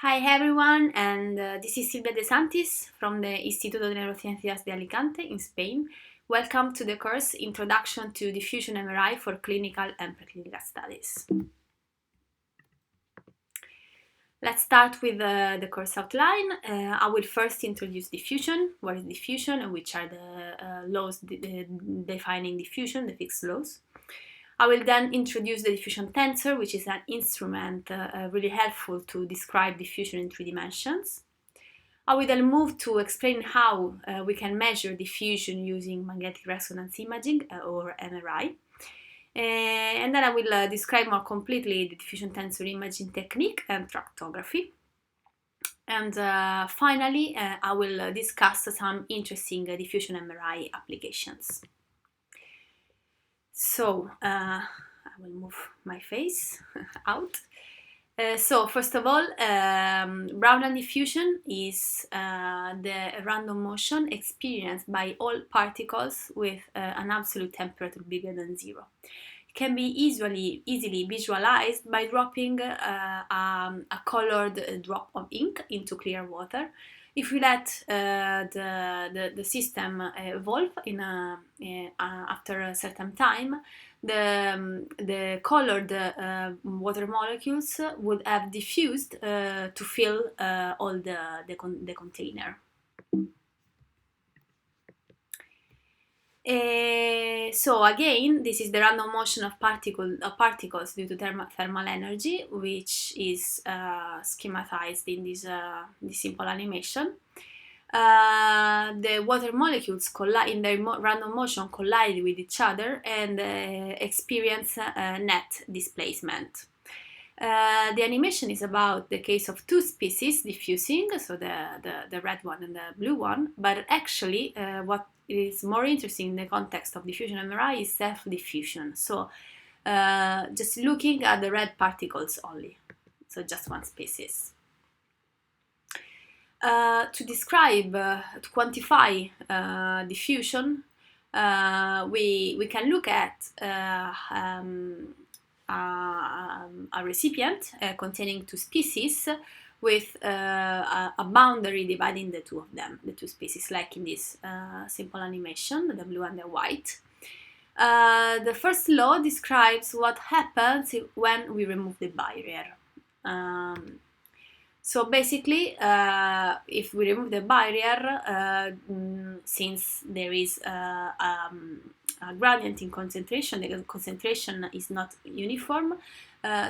Hi everyone, and this is Sivia de Santis from the Institute of Neuroscience de Alicante in Spain. Welcome to the course Introduction to Diffusion MRI for Clinical and Preclinical Studies. Let's start with the course outline. I will first introduce diffusion, what is diffusion, and which are the laws defining diffusion, the Fick's laws. I will then introduce the diffusion tensor, which is an instrument really helpful to describe diffusion in 3 dimensions. I will then move to explain how we can measure diffusion using magnetic resonance imaging or MRI. And then I will describe more completely the diffusion tensor imaging technique and tractography. And finally, I will discuss some interesting diffusion MRI applications. So, I will move my face out. So first of all, Brownian diffusion is the random motion experienced by all particles with an absolute temperature bigger than 0. It can be easily visualized by dropping a colored drop of ink into clear water. If we let the system evolve after a certain time, the colored water molecules would have diffused to fill all the container. So again, this is the random motion of particles due to thermal energy, which is schematized in this simple animation. The water molecules in their random motion collide with each other and experience net displacement. The animation is about the case of 2 species diffusing, so the red one and the blue one, but actually what is more interesting in the context of diffusion MRI is self-diffusion, so just looking at the red particles only, so just one species. To describe, to quantify diffusion, we can look at a recipient containing 2 species with a boundary dividing the 2 of them, the 2 species, like in this simple animation, the blue and the white. The first law describes what happens when we remove the barrier. So basically, if we remove the barrier, since there is a gradient in concentration, the concentration is not uniform,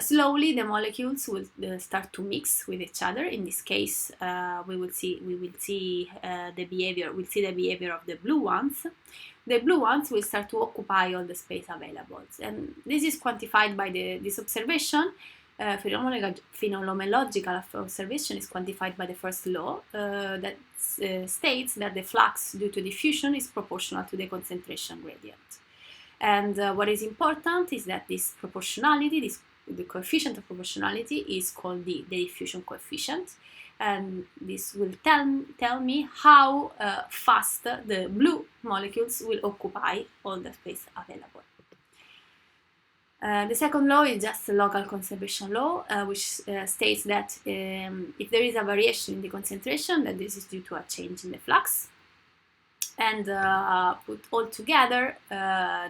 slowly the molecules will start to mix with each other. In this case, we will see the behavior of the blue ones. The blue ones will start to occupy all the space available, and this is quantified by this observation. Phenomenological observation is quantified by the first law that states that the flux due to diffusion is proportional to the concentration gradient. And what is important is that this proportionality, the coefficient of proportionality, is called the diffusion coefficient, and this will tell me how fast the blue molecules will occupy all the space available. The second law is just a local conservation law, which states that if there is a variation in the concentration, then this is due to a change in the flux. And put all together,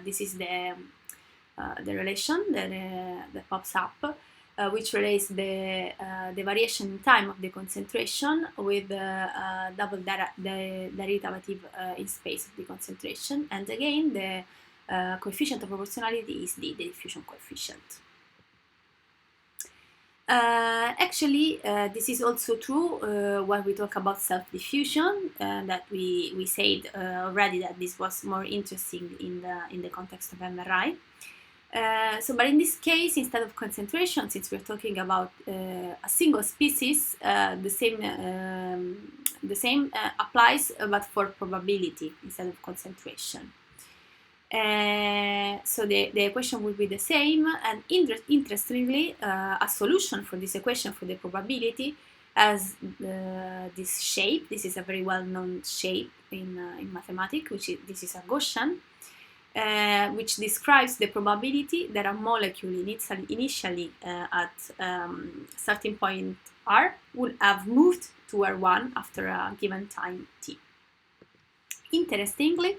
this is the relation that pops up, which relates the variation in time of the concentration with the double derivative in space of the concentration. And again, the coefficient of proportionality is the diffusion coefficient. Actually, this is also true when we talk about self-diffusion, that we said already that this was more interesting in the context of MRI. But in this case, instead of concentration, since we're talking about a single species, the same applies, but for probability instead of concentration. So the equation will be the same, and interestingly, a solution for this equation for the probability has this shape. This is a very well-known shape in mathematics, this is a Gaussian, which describes the probability that a molecule initially at starting point R would have moved to R1 after a given time t. Interestingly,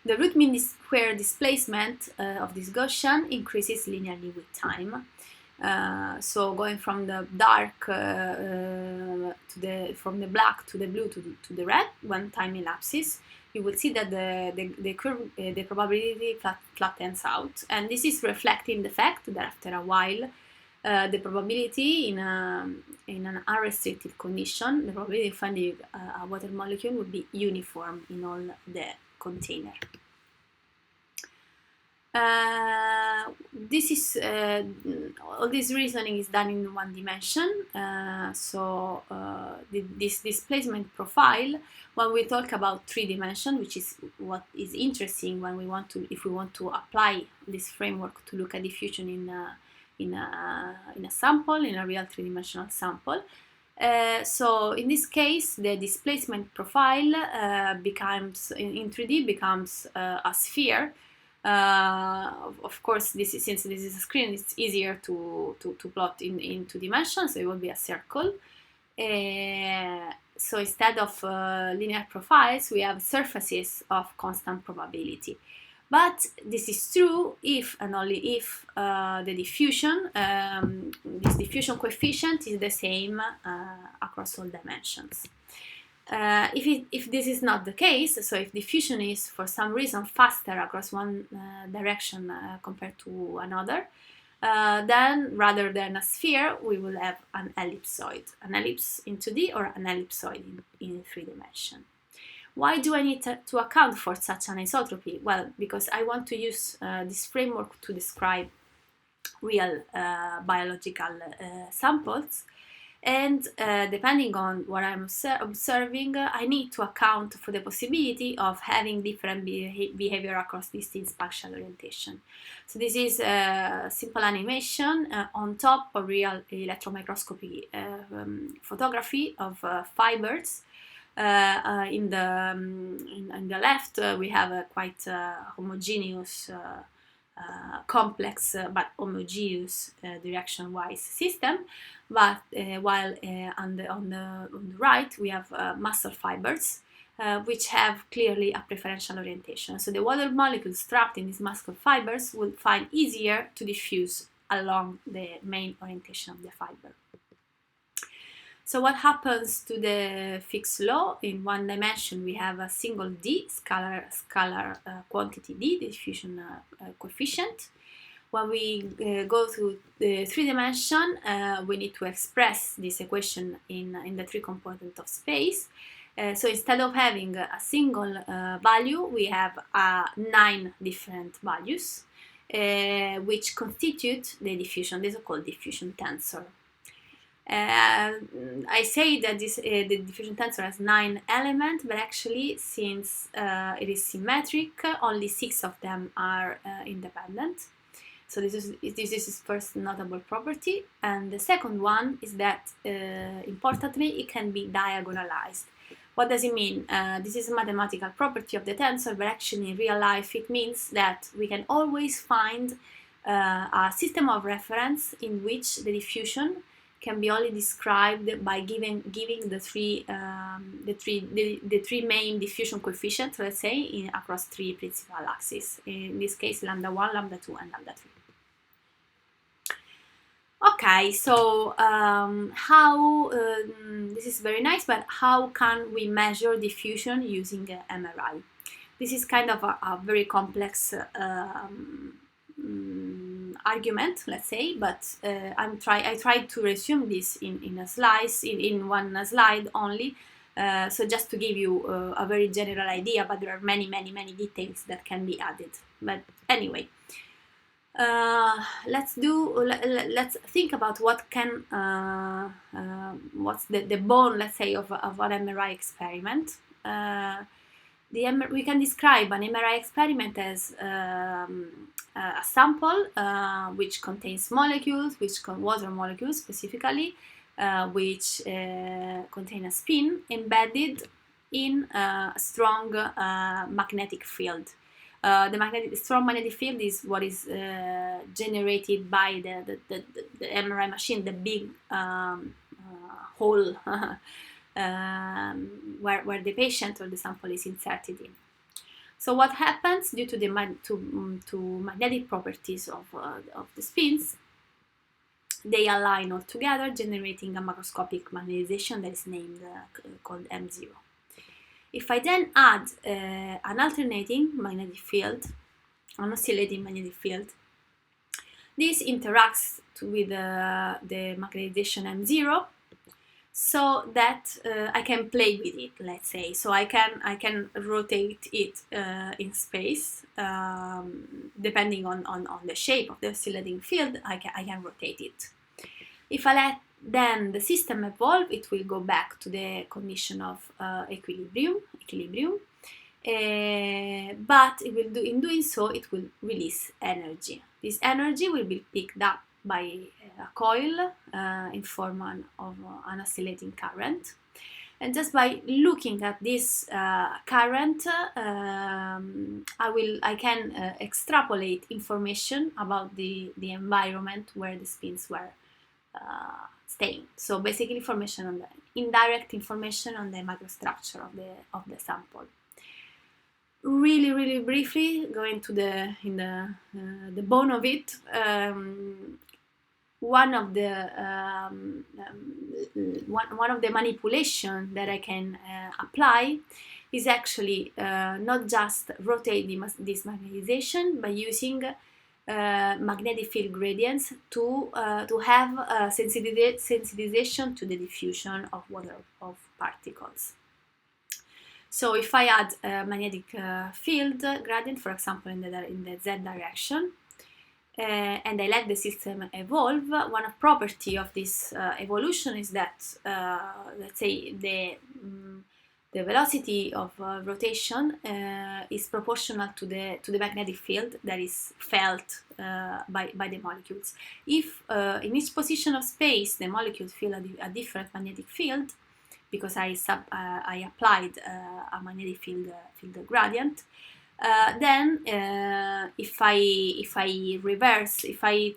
the root mean square displacement of this Gaussian increases linearly with time. So going from the dark from the black to the blue to the red, when time elapses, you will see that the probability flattens out, and this is reflecting the fact that after a while, the probability in an unrestricted condition, the probability of finding a water molecule would be uniform in all the container. This is all this reasoning is done in one dimension. This displacement profile, when we talk about 3 dimension, which is what is interesting when we want to, if we want to apply this framework to look at diffusion in a sample, in a real 3-dimensional sample. So in this case, the displacement profile becomes in 3D becomes a sphere. Of course, since this is a screen, it's easier to plot in 2 dimensions, so it will be a circle. So instead of linear profiles, we have surfaces of constant probability. But this is true if and only if the diffusion, this diffusion coefficient is the same across all dimensions. If this is not the case, so if diffusion is for some reason faster across one direction compared to another, then rather than a sphere, we will have an ellipsoid, an ellipse in 2D or an ellipsoid in 3 dimensions. Why do I need to account for such an isotropy? Well, because I want to use this framework to describe real biological samples. And depending on what I'm observing, I need to account for the possibility of having different behavior across distinct spatial orientation. So this is simple animation on top of real electron microscopy photography of fibers. In the left, we have a quite homogeneous complex but homogeneous direction-wise system, but while on the right we have muscle fibers which have clearly a preferential orientation. So the water molecules trapped in these muscle fibers will find easier to diffuse along the main orientation of the fiber. So what happens to the Fick's law? In one dimension we have a single d, scalar quantity d, the diffusion coefficient. When we go to the 3 dimension, we need to express this equation in the 3 component of space. So instead of having a single value, we have 9 different values which constitute the diffusion. This is called diffusion tensor. I say that the diffusion tensor has 9 elements, but actually, since it is symmetric, only 6 of them are independent. So this is its first notable property, and the second one is that, importantly, it can be diagonalized. What does it mean? This is a mathematical property of the tensor, but actually in real life it means that we can always find a system of reference in which the diffusion can be only described by giving the three main diffusion coefficients, let's say, across 3 principal axes. In this case, lambda 1, lambda 2, and lambda 3. Okay, so how this is very nice, but how can we measure diffusion using MRI? This is kind of a very complex argument, let's say, but I tried to resume this in one slide only, so just to give you a very general idea, but there are many details that can be added. But anyway, let's think about what can what's the bone, let's say, of an MRI experiment. We can describe an MRI experiment as a sample which contains molecules, water molecules specifically, which contain a spin embedded in a strong magnetic field. The strong magnetic field is what is generated by the MRI machine, the big hole where the patient or the sample is inserted in. So what happens due to the magnetic properties of the spins? They align all together, generating a macroscopic magnetization that is named called M0. If I then add an alternating magnetic field, an oscillating magnetic field, this interacts with the magnetization M0, so that I can play with it, let's say. So I can rotate it in space, depending on the shape of the oscillating field. I can rotate it. If I let then the system evolve, it will go back to the condition of equilibrium. But in doing so, it will release energy. This energy will be picked up by a coil in form of an oscillating current. And just by looking at this current, I can extrapolate information about the environment where the spins were staying. So basically, indirect information on the microstructure of the sample. Really briefly, going to the bone of it. One of the manipulation that I can apply is actually not just rotate this magnetization, but using magnetic field gradients to have sensitization to the diffusion of particles. So if I add a magnetic field gradient, for example, in the z direction, and I let the system evolve, one property of this evolution is that, let's say, the velocity of rotation is proportional to the magnetic field that is felt by the molecules. If in each position of space the molecules feel a different magnetic field, because I applied a magnetic field gradient, then if I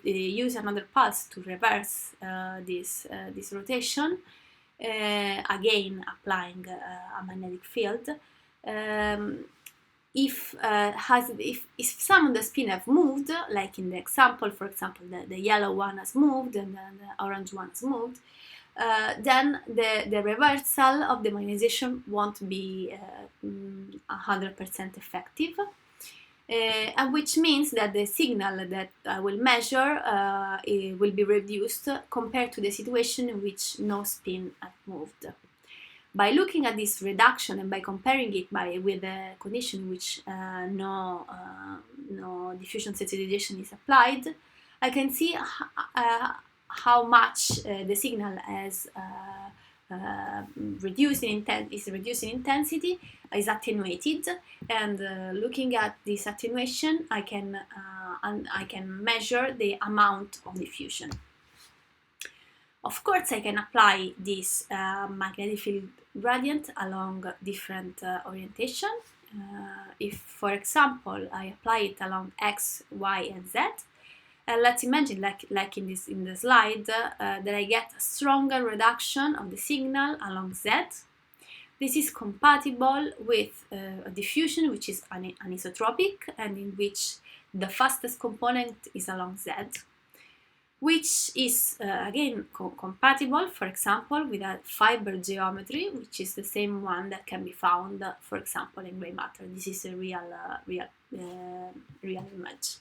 use another pulse to reverse this rotation, again applying a magnetic field, if some of the spin have moved, like in the example, for example, the yellow one has moved and then the orange one has moved, then the reversal of the magnetization won't be 100% effective, and which means that the signal that I will measure will be reduced compared to the situation in which no spin had moved. By looking at this reduction and by comparing it with the condition in which no diffusion sensitization is applied, I can see how much the signal has reduced in intensity, is attenuated, and looking at this attenuation, I can measure the amount of diffusion. Of course, I can apply this magnetic field gradient along different orientation. If, for example, I apply it along x, y, and z, let's imagine, like in the slide, that I get a stronger reduction of the signal along z. This is compatible with a diffusion which is anisotropic and in which the fastest component is along z, which is again compatible, for example, with a fiber geometry, which is the same one that can be found, for example, in gray matter. This is a real image.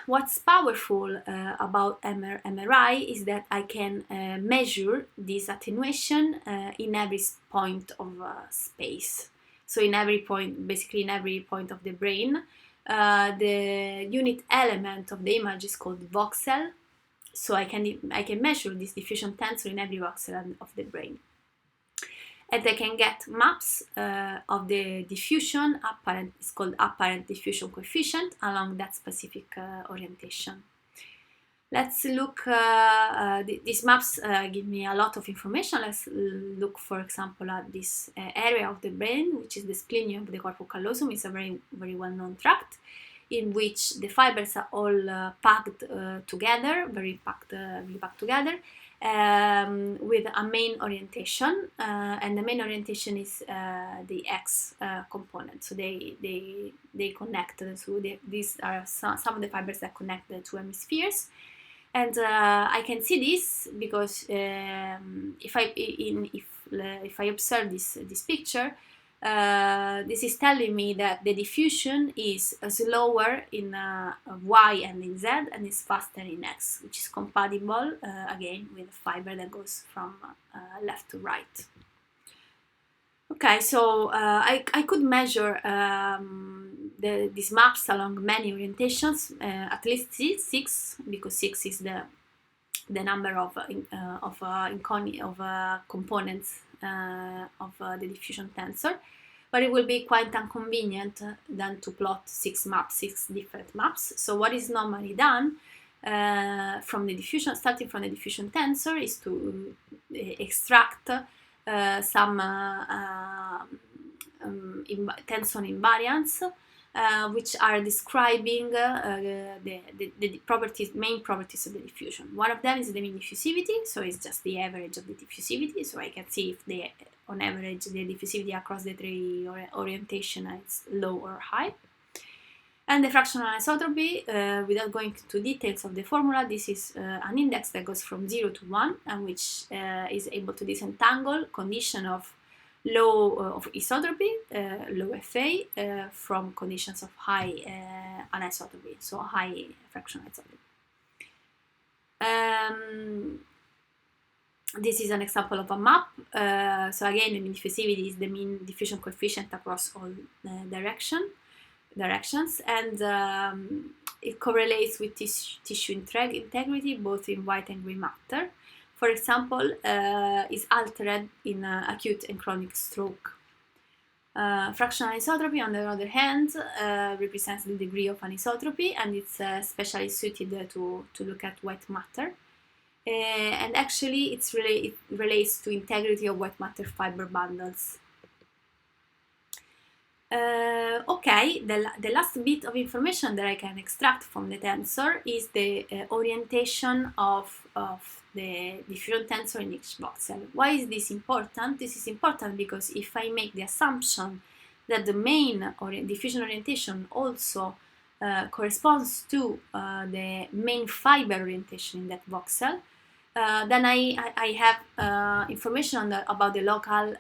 What's powerful about MRI is that I can measure this attenuation in every point of space. So in every point, basically in every point of the brain. The unit element of the image is called voxel. So I can measure this diffusion tensor in every voxel of the brain. And I can get maps of the diffusion apparent, it's called apparent diffusion coefficient, along that specific orientation. Let's look, these maps give me a lot of information. Let's look, for example, at this area of the brain, which is the splenium of the corpus callosum. It's a very, very well-known tract in which the fibers are all packed together, very packed together. with a main orientation, and the main orientation is the X component. So they connect. So these are some of the fibers that connect the two hemispheres, and I can see this because if I observe this picture, this is telling me that the diffusion is slower in Y and in Z and is faster in X, which is compatible again with the fiber that goes from left to right. Okay, so I could measure these maps along many orientations, at least six, because 6 is the number of components of the diffusion tensor, but it will be quite inconvenient than to plot 6 different maps. So what is normally done starting from the diffusion tensor is to extract some tensor invariants, which are describing the main properties of the diffusion. One of them is the mean diffusivity, so it's just the average of the diffusivity, so I can see if on average the diffusivity across the 3 orientation is low or high. And the fractional anisotropy, without going into details of the formula, this is an index that goes from 0 to 1, and which is able to disentangle condition of low of isotropy, low FA, from conditions of high anisotropy, so high fractional isotropy. This is an example of a map. So again, the mean diffusivity is the mean diffusion coefficient across all directions, and it correlates with tissue integrity both in white and gray matter. For example, is altered in acute and chronic stroke. Fractional anisotropy, on the other hand, represents the degree of anisotropy, and it's especially suited to look at white matter. And actually, it relates to integrity of white matter fiber bundles. Okay, the last bit of information that I can extract from the tensor is the orientation of the diffusion tensor in each voxel. Why is this important? This is important because if I make the assumption that the main diffusion orientation also corresponds to the main fiber orientation in that voxel, then I have information about the local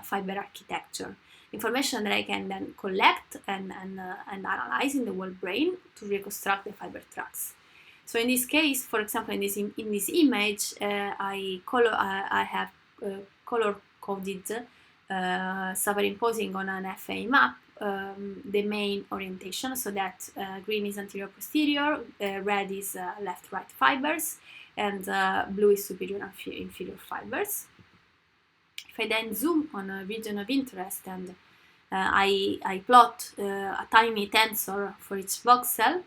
fiber architecture. Information that I can then collect and analyze in the whole brain to reconstruct the fiber tracks. So in this case, for example, in this image, I have color coded, superimposing on an FA map the main orientation, so that green is anterior posterior, red is left right fibers, and blue is superior and inferior fibers. If I then zoom on a region of interest and I plot a tiny tensor for each voxel,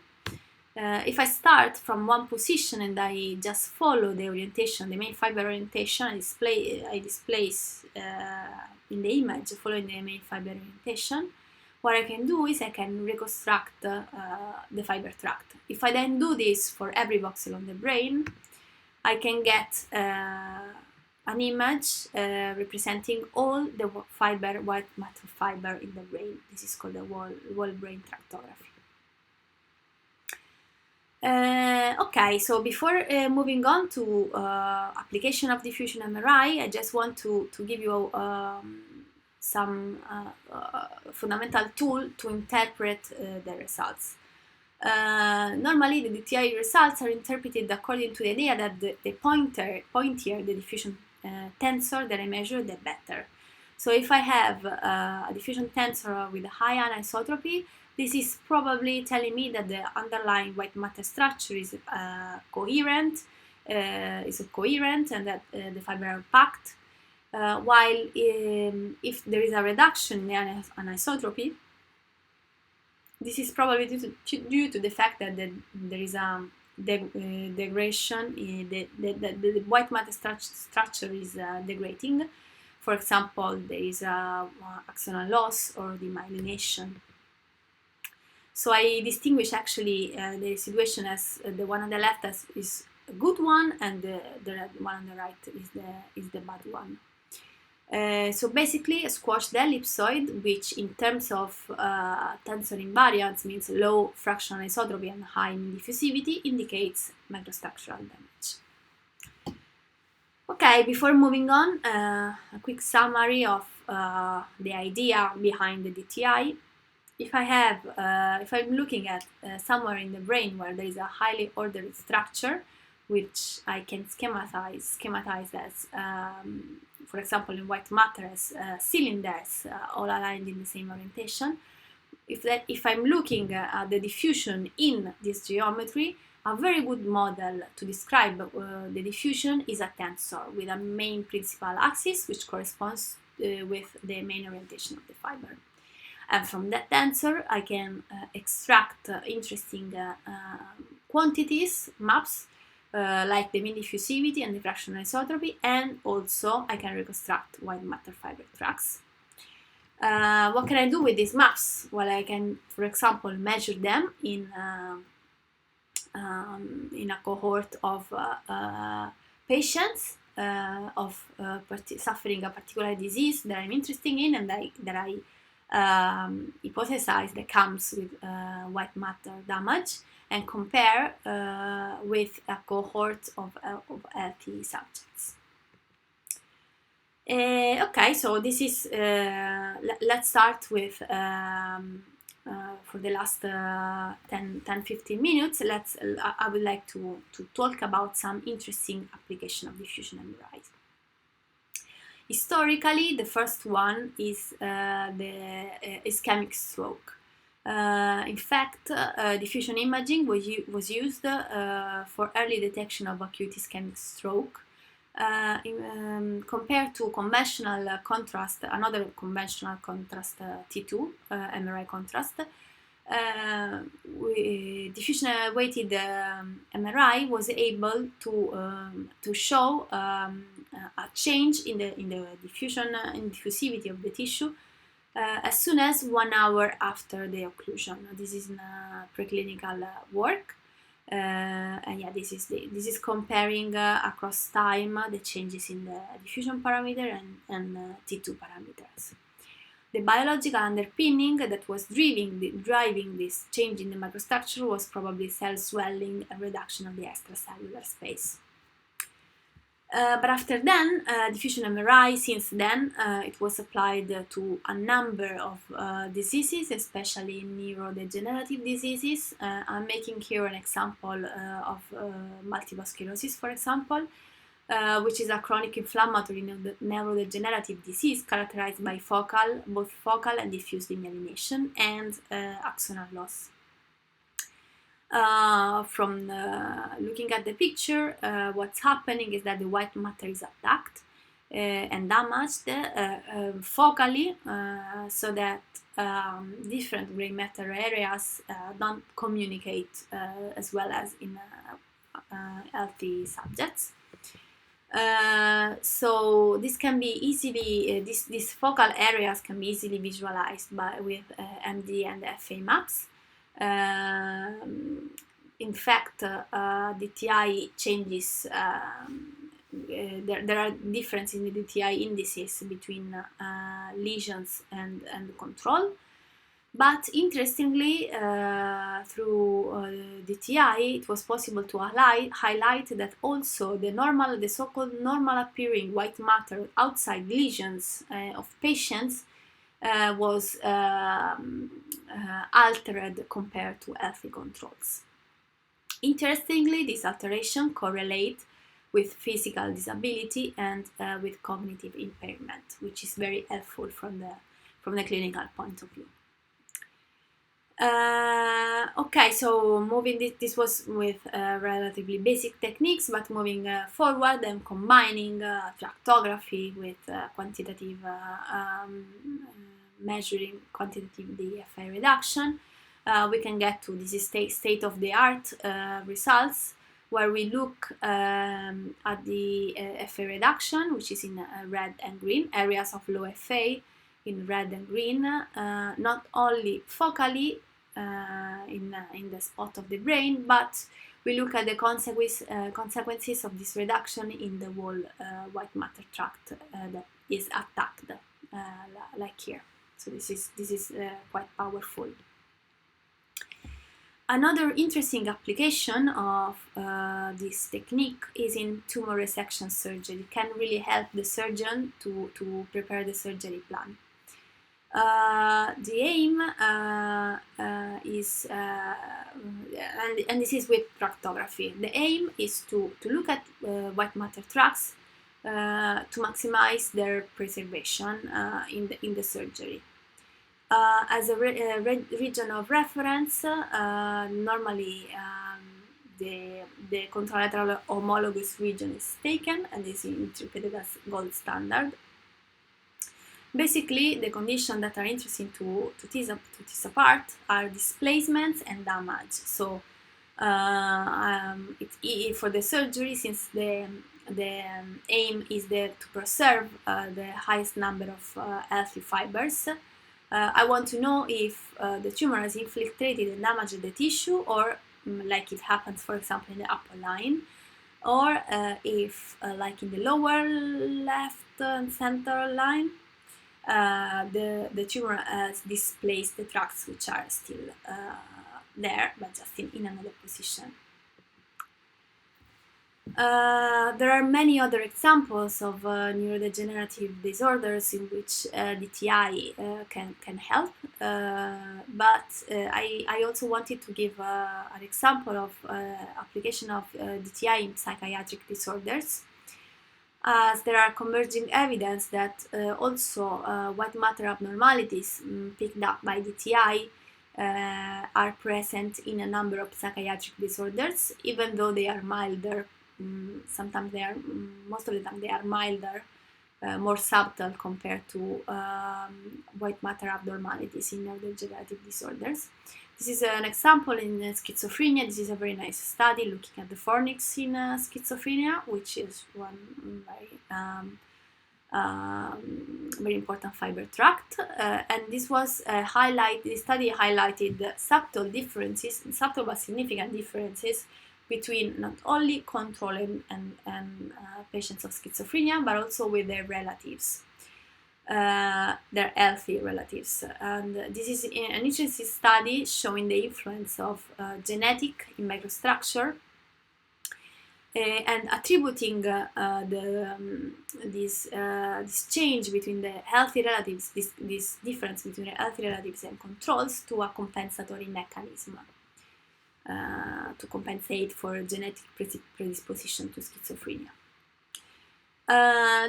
if I start from one position and I just follow the orientation, the main fiber orientation, I displace in the image following the main fiber orientation, what I can do is I can reconstruct the fiber tract. If I then do this for every voxel on the brain, I can get an image representing all the white matter fiber in the brain. This is called the whole brain tractography. Okay, so before moving on to application of diffusion MRI, I just want to give you some fundamental tool to interpret the results. Normally, the DTI results are interpreted according to the idea that the pointier the diffusion tensor that I measure, the better. So if I have a diffusion tensor with a high anisotropy, this is probably telling me that the underlying white matter structure is coherent, and that the fibers are packed. While if there is a reduction in anisotropy, this is probably due to the fact that there is a degradation, the white matter structure is degrading. For example, there is a axonal loss or demyelination. So I distinguish actually the situation as the one on the left is good one, and the one on the right is the bad one. So basically, squash the ellipsoid, which in terms of tensor invariance means low fractional isotropy and high diffusivity, indicates microstructural damage. Okay, before moving on, a quick summary of the idea behind the DTI. If I'm looking at somewhere in the brain where there is a highly ordered structure, which I can schematize as, for example, in white matter as cylinders, all aligned in the same orientation. If I'm looking at the diffusion in this geometry, a very good model to describe the diffusion is a tensor with a main principal axis, which corresponds with the main orientation of the fiber. And from that tensor, I can extract interesting quantities, maps, like the mean diffusivity and the fractional isotropy, and also I can reconstruct white matter fiber tracks. What can I do with these maps? Well, I can, for example, measure them in a cohort of patients suffering a particular disease that I'm interested in, and that I hypothesize that comes with white matter damage, and compare with a cohort of healthy subjects. Okay, so this is, let's start with, for the last 10-15 minutes, I would like to talk about some interesting application of diffusion MRI. Historically, the first one is the ischemic stroke. In fact, diffusion imaging was used for early detection of acute ischemic stroke. Compared to conventional contrast, another conventional contrast, T2 MRI contrast, diffusion-weighted MRI was able to show a change in the diffusion and diffusivity of the tissue as soon as 1 hour after the occlusion. This is in preclinical work, and yeah, this is comparing across time the changes in the diffusion parameter and T2 parameters. The biological underpinning that was driving this change in the microstructure was probably cell swelling and reduction of the extracellular space. But after then, diffusion MRI, since then, it was applied to a number of diseases, especially neurodegenerative diseases. I'm making here an example of multiple sclerosis, for example, which is a chronic inflammatory neurodegenerative disease characterized by both focal and diffuse demyelination and axonal loss. From looking at the picture, what's happening is that the white matter is attacked and damaged focally, so that different gray matter areas don't communicate as well as in healthy subjects. So this can be easily, these focal areas can be easily visualized with MD and FA maps. In fact, DTI changes, there are differences in the DTI indices between lesions and control. But interestingly, through DTI, it was possible to highlight that also the so-called normal appearing white matter outside lesions of patients was altered compared to healthy controls. Interestingly, this alteration correlates with physical disability and with cognitive impairment, which is very helpful from the clinical point of view. Okay, so this was with relatively basic techniques, but moving forward and combining tractography with quantitative measuring quantitative DFA reduction, we can get to this state-of-the-art results, where we look at the FA reduction, which is in red and green, areas of low FA in red and green, not only focally in the spot of the brain, but we look at the consequences of this reduction in the whole white matter tract that is attacked, like here. So this is quite powerful. Another interesting application of this technique is in tumor resection surgery. It can really help the surgeon to prepare the surgery plan. The aim is, and this is with tractography, the aim is to look at white matter tracts to maximize their preservation in the surgery. As a region of reference, normally the contralateral homologous region is taken and is interpreted as gold standard. Basically, the conditions that are interesting to tease apart are displacements and damage. So, for the surgery, since the aim is to preserve the highest number of healthy fibers, I want to know if the tumor has infiltrated and damaged the tissue, or like it happens, for example, in the upper line, or if, like in the lower left and center line, the tumor has displaced the tracts which are still there, but just in another position. There are many other examples of neurodegenerative disorders in which DTI can help, but I also wanted to give an example of application of DTI in psychiatric disorders, as there are converging evidence that also white matter abnormalities picked up by DTI are present in a number of psychiatric disorders, even though they are milder. Sometimes they are, most of the time they are milder, more subtle compared to white matter abnormalities in neurodegenerative disorders. This is an example in schizophrenia. This is a very nice study looking at the fornix in schizophrenia, which is one very important fiber tract. And this was this study highlighted subtle differences, subtle but significant differences between not only control and patients of schizophrenia, but also with their relatives, their healthy relatives. And this is an interesting study showing the influence of genetic in microstructure and attributing this change between the healthy relatives, this difference between the healthy relatives and controls, to a compensatory mechanism. To compensate for genetic predisposition to schizophrenia.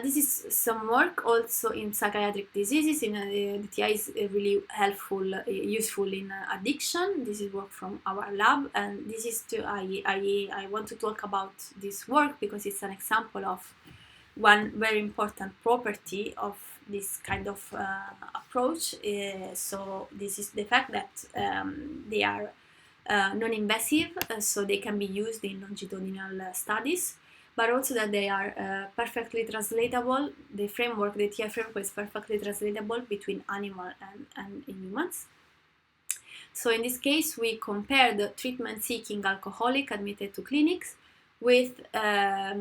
This is some work also in psychiatric diseases. DTI is really helpful, useful in addiction. This is work from our lab, and this is I want to talk about this work because it's an example of one very important property of this kind of approach. So this is the fact that they are non-invasive, so they can be used in longitudinal studies, but also that they are perfectly translatable. The framework, the TI framework, is perfectly translatable between animal and humans. So in this case, we compare the treatment-seeking alcoholic admitted to clinics with a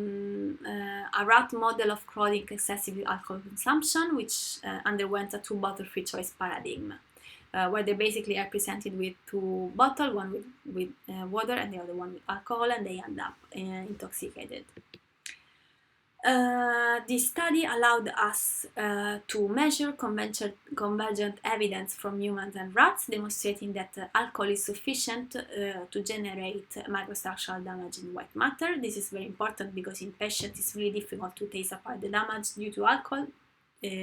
rat model of chronic excessive alcohol consumption, which underwent a 2-bottle free choice paradigm. Where they basically are presented with 2 bottles, one with water and the other one with alcohol, and they end up intoxicated. This study allowed us to measure convergent evidence from humans and rats, demonstrating that alcohol is sufficient to generate microstructural damage in white matter. This is very important because in patients it's really difficult to tease apart the damage due to alcohol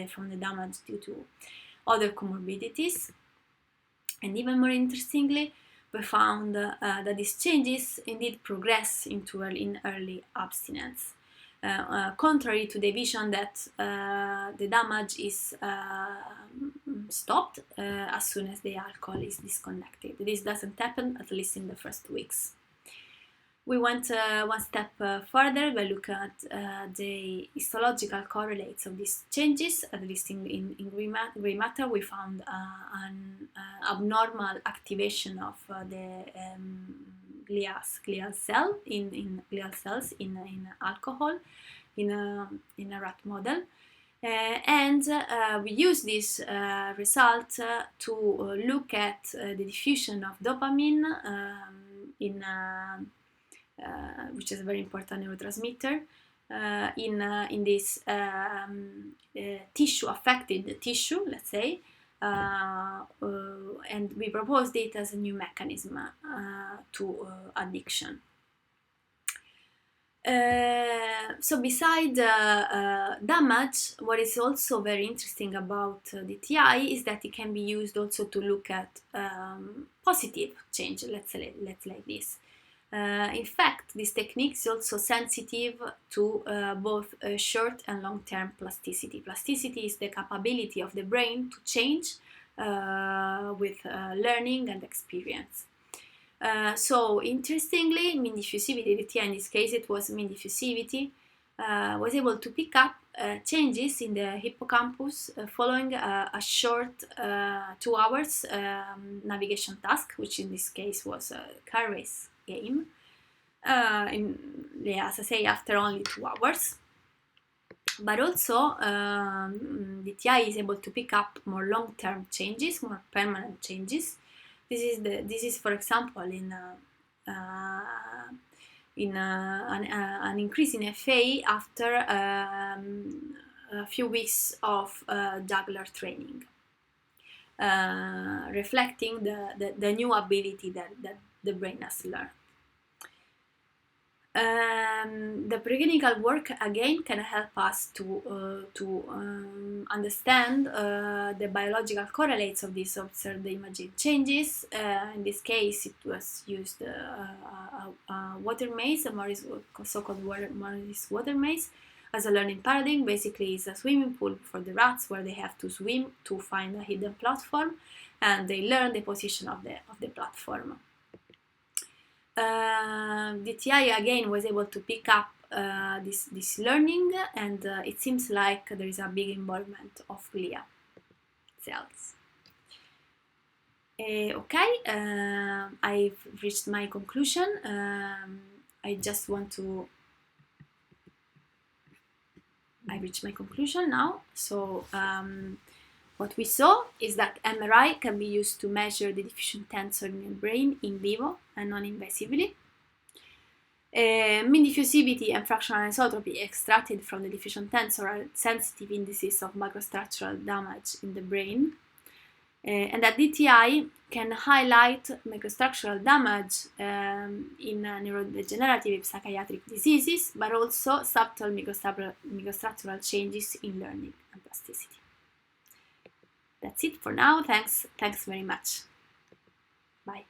from the damage due to other comorbidities. And even more interestingly, we found that these changes indeed progress into early abstinence, contrary to the vision that the damage is stopped as soon as the alcohol is disconnected. This doesn't happen, at least in the first weeks. We went one step further by looking at the histological correlates of these changes. At least in gray matter, we found an abnormal activation of the glial cell in glial cells in alcohol in a rat model. And we use this result to look at the diffusion of dopamine which is a very important neurotransmitter in this affected tissue, let's say, and we proposed it as a new mechanism to addiction. So beside damage, what is also very interesting about DTI is that it can be used also to look at positive change, let's like this. In fact, this technique is also sensitive to both short and long-term plasticity. Plasticity is the capability of the brain to change with learning and experience. So interestingly, mean diffusivity, DTI in this case it was mean diffusivity, was able to pick up changes in the hippocampus following a short 2 hours navigation task, which in this case was a car race game, as I say, after only 2 hours. But also DTI is able to pick up more long-term changes, more permanent changes. This is for example in an increase in FA after a few weeks of juggler training, reflecting the new ability that the brain has learned. The preclinical work again can help us to understand the biological correlates of these observed imaging changes. In this case, it was used a water maze, a so-called Morris water maze, as a learning paradigm. Basically, it's a swimming pool for the rats where they have to swim to find a hidden platform, and they learn the position of the platform. DTI again was able to pick up this learning, and it seems like there is a big involvement of glia cells. Okay, I've reached my conclusion. I reached my conclusion now. So what we saw is that MRI can be used to measure the diffusion tensor in the brain in vivo and non-invasively. Mean diffusivity and fractional anisotropy extracted from the diffusion tensor are sensitive indices of macrostructural damage in the brain, and that DTI can highlight microstructural damage in neurodegenerative psychiatric diseases, but also subtle microstructural changes in learning and plasticity. That's it for now. Thanks very much. Bye.